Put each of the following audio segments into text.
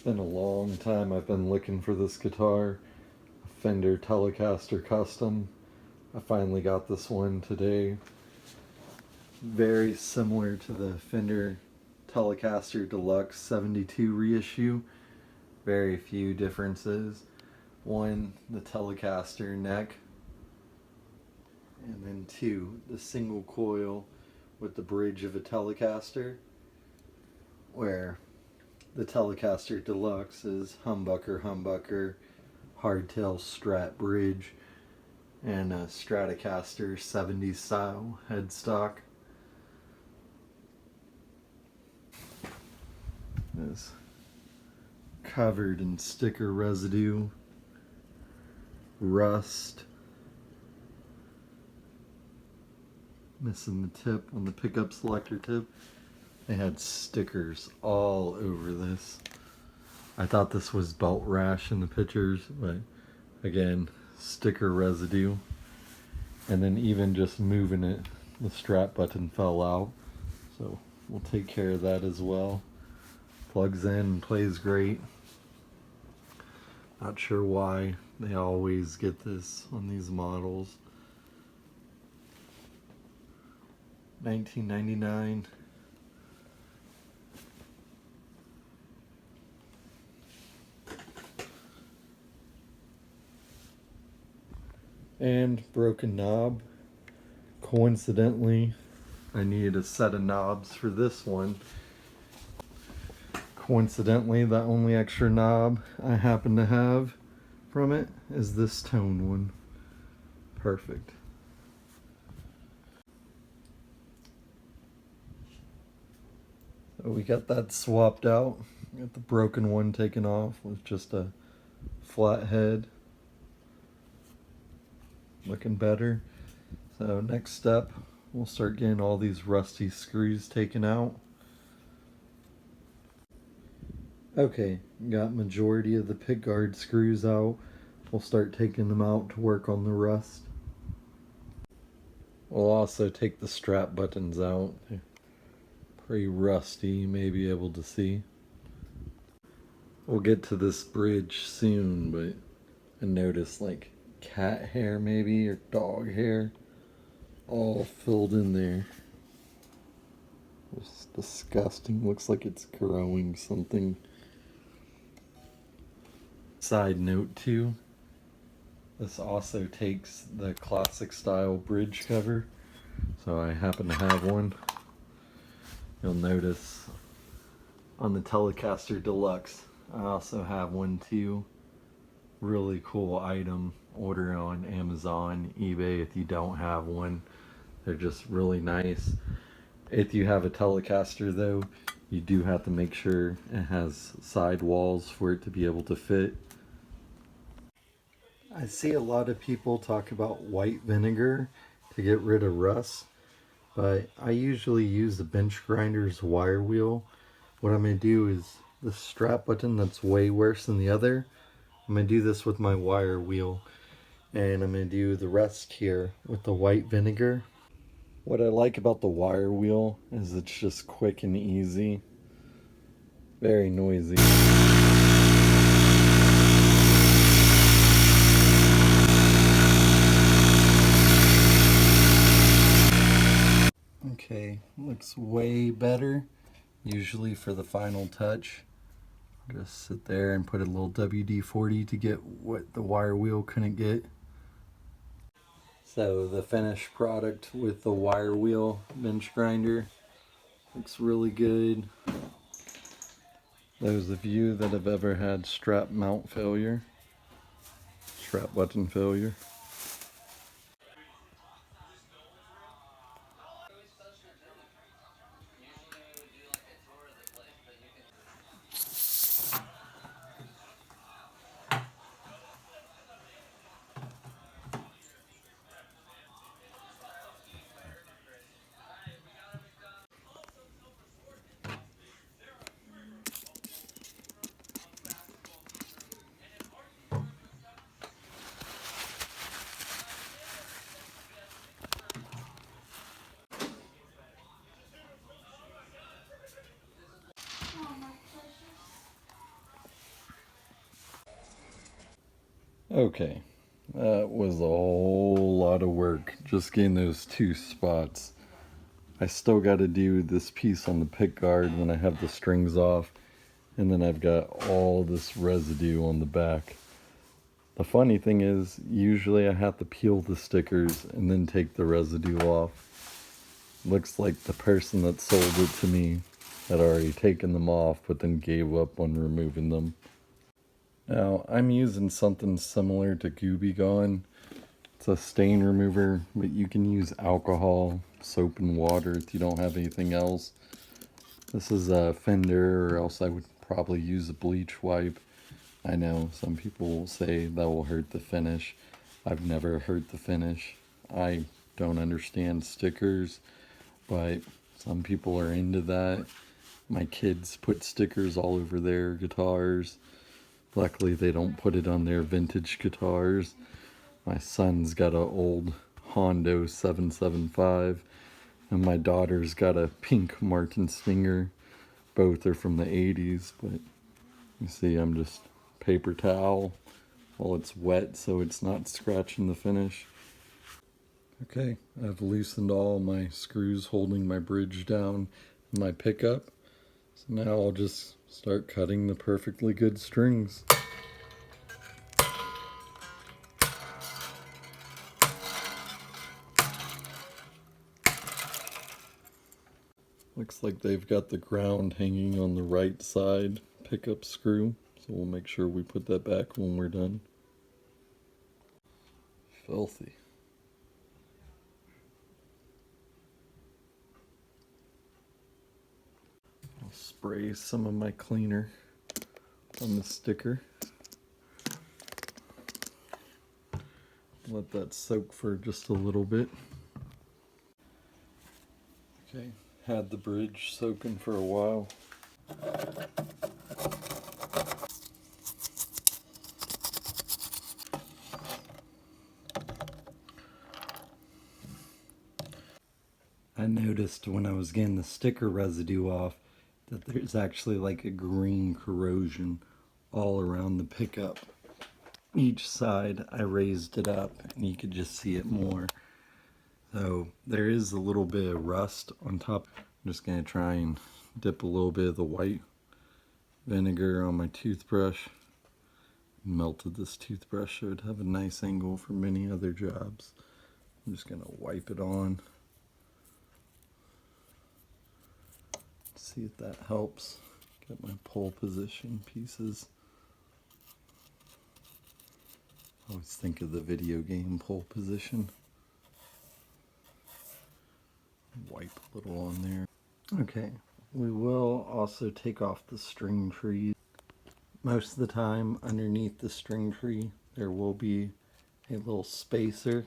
Been a long time I've been looking for this guitar, a Fender Telecaster Custom. I finally got this one today. Very similar to the Fender Telecaster Deluxe 72 reissue. Very few differences. One, the Telecaster neck, and then two, the single coil with the bridge of a Telecaster, where the Telecaster Deluxe is humbucker, hardtail Strat bridge, and a Stratocaster 70s style headstock. It's covered in sticker residue, rust, missing the tip on the pickup selector tip. They had stickers all over this. I thought this was belt rash in the pictures, but again, sticker residue. And then even just moving it, the strap button fell out. So we'll take care of that as well. Plugs in and plays great. Not sure why they always get this on these models. 1999. And broken knob. Coincidentally, I needed a set of knobs for this one. Coincidentally, the only extra knob I happen to have from it is this tone one. Perfect. So we got that swapped out. Got the broken one taken off with just a flat head. Looking better. So next step, we'll start getting all these rusty screws taken out. Okay, got majority of the pickguard screws out. We'll start taking them out to work on the rust. We'll also take the strap buttons out. They're pretty rusty, you may be able to see. We'll get to this bridge soon, but I noticed like cat hair maybe, or dog hair, all filled in there. It's disgusting. Looks like it's growing something. Side note too, this also takes the classic style bridge cover, so I happen to have one. You'll notice on the Telecaster Deluxe I also have one too. Really cool item. Order on Amazon, eBay if you don't have one. They're just really nice. If you have a Telecaster though, you do have to make sure it has side walls for it to be able to fit. I see a lot of people talk about white vinegar to get rid of rust, but I usually use the bench grinder's wire wheel. What I'm going to do is the strap button that's way worse than the other, I'm going to do this with my wire wheel, and I'm going to do the rest here with the white vinegar. What I like about the wire wheel is it's just quick and easy. Very noisy. Okay, looks way better. Usually for the final touch, just sit there and put a little WD-40 to get what the wire wheel couldn't get. So the finished product with the wire wheel bench grinder looks really good. Those of you that have ever had strap mount failure, strap button failure, Okay, that was a whole lot of work just getting those two spots. I still got to do this piece on the pick guard when I have the strings off, and then I've got all this residue on the back. The funny thing is, usually I have to peel the stickers and then take the residue off. Looks like the person that sold it to me had already taken them off, but then gave up on removing them. Now, I'm using something similar to Gooby Gone. It's a stain remover, but you can use alcohol, soap, and water if you don't have anything else. This is a Fender, or else I would probably use a bleach wipe. I know some people say that will hurt the finish. I've never hurt the finish. I don't understand stickers, but some people are into that. My kids put stickers all over their guitars. Luckily, they don't put it on their vintage guitars. My son's got an old Hondo 775, and my daughter's got a pink Martin Stinger. Both are from the 80s, but you see I'm just paper towel while it's wet so it's not scratching the finish. Okay, I've loosened all my screws holding my bridge down and my pickup. So now I'll just start cutting the perfectly good strings. Looks like they've got the ground hanging on the right side pickup screw, so we'll make sure we put that back when we're done. Filthy. I'll spray some of my cleaner on the sticker. Let that soak for just a little bit. Okay, had the bridge soaking for a while. I noticed when I was getting the sticker residue off that there's actually like a green corrosion all around the pickup. Each side I raised it up and you could just see it more. So there is a little bit of rust on top. I'm just going to try and dip a little bit of the white vinegar on my toothbrush. Melted this toothbrush so it'd have a nice angle for many other jobs. I'm just going to wipe it on. See if that helps. Get my pole position pieces. I always think of the video game pole position. Wipe a little on there. Okay, we will also take off the string tree. Most of the time underneath the string tree there will be a little spacer.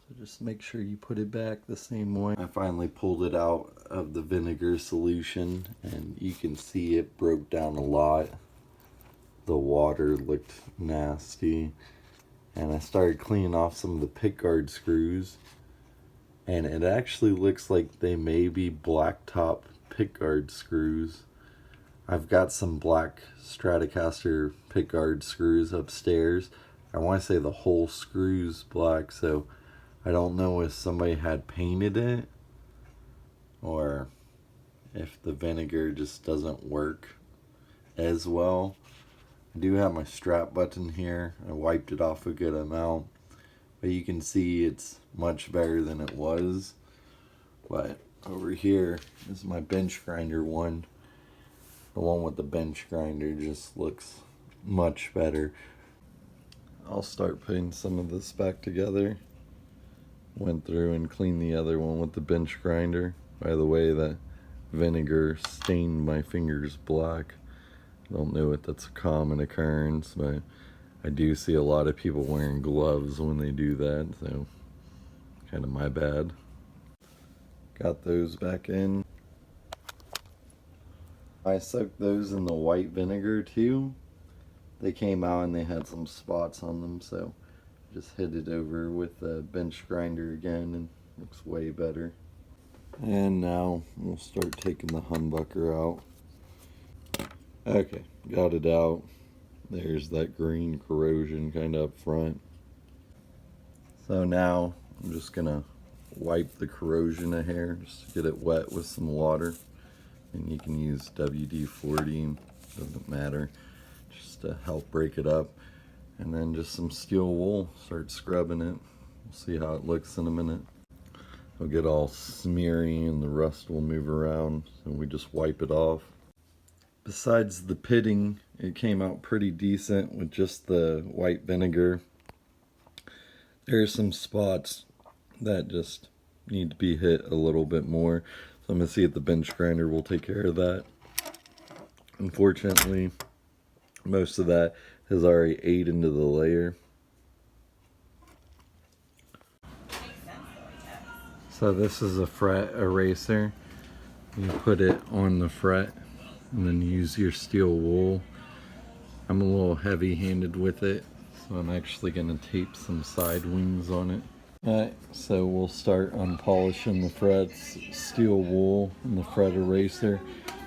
So just make sure you put it back the same way. I finally pulled it out of the vinegar solution and you can see it broke down a lot. The water looked nasty. And I started cleaning off some of the pickguard screws. And it actually looks like they may be blacktop pickguard screws. I've got some black Telecaster pickguard screws upstairs. I want to say the whole screw's black, so I don't know if somebody had painted it or if the vinegar just doesn't work as well. I do have my strap button here. I wiped it off a good amount, but you can see it's much better than it was. But over here is my bench grinder one. The one with the bench grinder just looks much better. I'll start putting some of this back together. Went through and cleaned the other one with the bench grinder. By the way, the vinegar stained my fingers black. I don't know if that's a common occurrence, but I do see a lot of people wearing gloves when they do that, so kind of my bad. Got those back in. I soaked those in the white vinegar too. They came out and they had some spots on them, so just hit it over with the bench grinder again and looks way better. And now we'll start taking the humbucker out. Okay, got it out. There's that green corrosion kind of up front. So now I'm just gonna wipe the corrosion a hair just to get it wet with some water. And you can use WD-40, doesn't matter, just to help break it up. And then just some steel wool, start scrubbing it. We'll see how it looks in a minute. It'll get all smeary and the rust will move around, so we just wipe it off. Besides the pitting, it came out pretty decent with just the white vinegar. There are some spots that just need to be hit a little bit more. So I'm going to see if the bench grinder will take care of that. Unfortunately, most of that has already ate into the layer. So this is a fret eraser. You put it on the fret and then use your steel wool. I'm a little heavy-handed with it, so I'm actually going to tape some side wings on it. Alright, so we'll start on polishing the frets, steel wool and the fret eraser.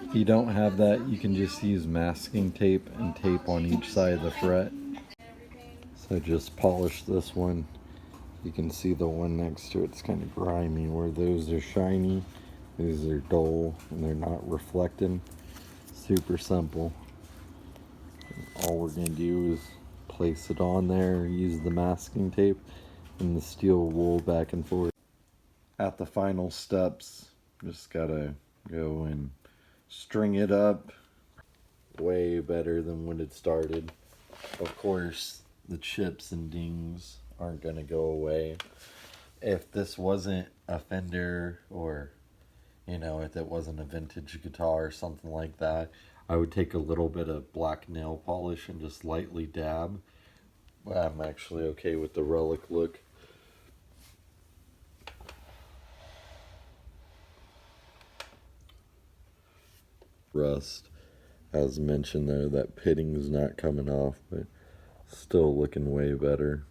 If you don't have that, you can just use masking tape and tape on each side of the fret. So just polish this one. You can see the one next to it's kind of grimy, where those are shiny, these are dull, and they're not reflecting. Super simple. All we're going to do is place it on there, use the masking tape and the steel wool back and forth. At the final steps, just gotta go and string it up. Way better than when it started. Of course, the chips and dings aren't gonna go away. If this wasn't a Fender, or you know, if it wasn't a vintage guitar or something like that, I would take a little bit of black nail polish and just lightly dab. I'm actually okay with the relic look. Rust, as mentioned though, that pitting is not coming off, but still looking way better.